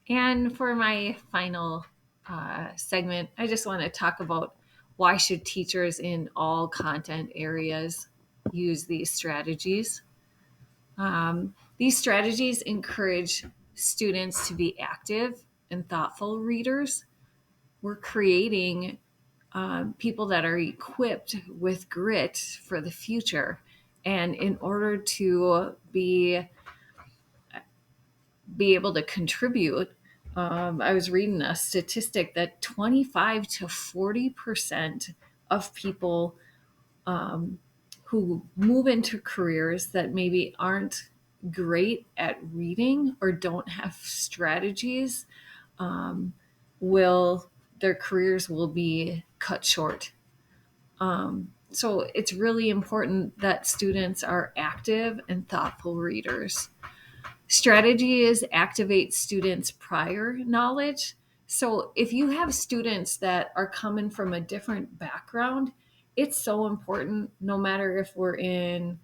And for my final segment, I just want to talk about why should teachers in all content areas use these strategies. These strategies encourage students to be active and thoughtful readers. We're creating people that are equipped with grit for the future. And in order to be able to contribute, I was reading a statistic that 25 to 40% of people who move into careers that maybe aren't great at reading or don't have strategies um, will their careers will be cut short. So it's really important that students are active and thoughtful readers. Strategies activate students' prior knowledge. So if you have students that are coming from a different background, it's so important, no matter if we're in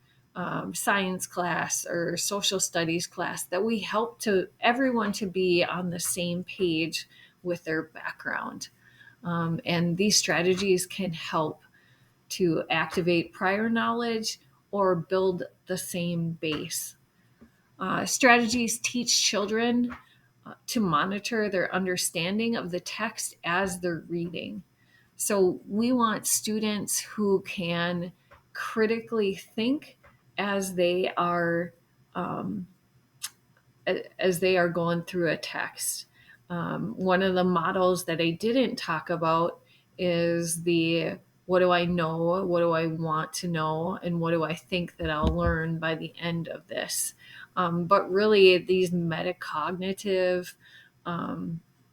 science class or social studies class, that we help to everyone to be on the same page with their background. And these strategies can help to activate prior knowledge or build the same base. Strategies teach children to monitor their understanding of the text as they're reading. So we want students who can critically think as they are um, as they are going through a text. One of the models that I didn't talk about is the what do I know, what do I want to know, and what do I think that I'll learn by the end of this. But really, these metacognitive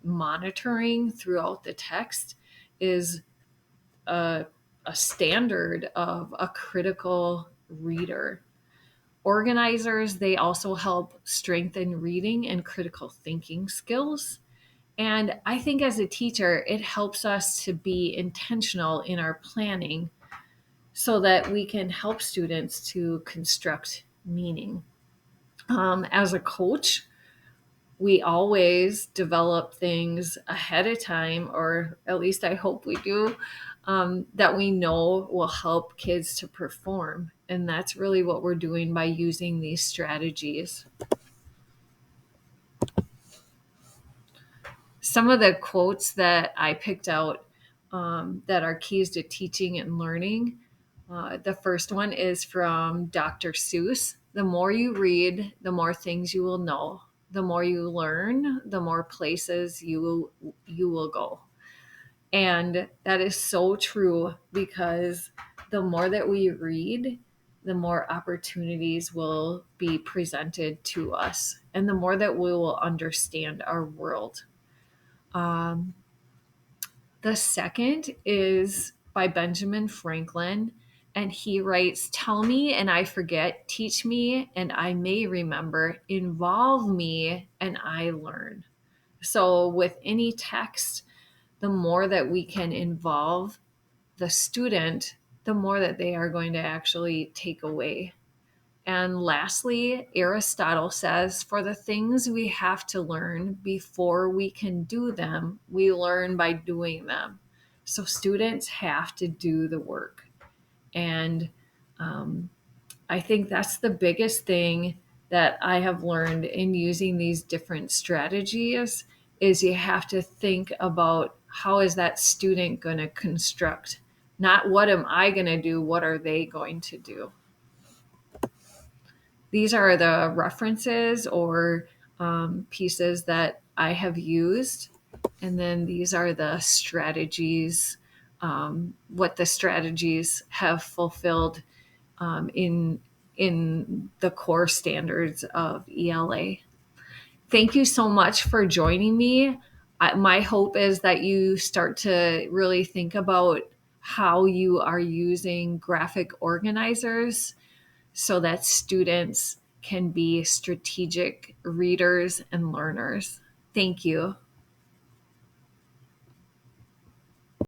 monitoring throughout the text is a, a standard of a critical reader. Organizers, they also help strengthen reading and critical thinking skills. And I think as a teacher, it helps us to be intentional in our planning so that we can help students to construct meaning. As a coach, we always develop things ahead of time, or at least I hope we do, that we know will help kids to perform. And that's really what we're doing by using these strategies. Some of the quotes that I picked out that are keys to teaching and learning. The first one is from Dr. Seuss. The more you read, the more things you will know. The more you learn, the more places you will go. And that is so true because the more that we read, the more opportunities will be presented to us, and the more that we will understand our world. Um, the second is by Benjamin Franklin, and he writes, "Tell me and I forget, teach me and I may remember, involve me and I learn." So, with any text, the more that we can involve the student, the more that they are going to actually take away. And lastly, Aristotle says, "For the things we have to learn before we can do them, we learn by doing them." So students have to do the work. And um, I think that's the biggest thing that I have learned in using these different strategies is you have to think about how is that student going to construct, not what am I going to do, what are they going to do. These are the references or pieces that I have used. And then these are the strategies, what the strategies have fulfilled in the core standards of ELA. Thank you so much for joining me. My hope is that you start to really think about how you are using graphic organizers so that students can be strategic readers and learners. Thank you.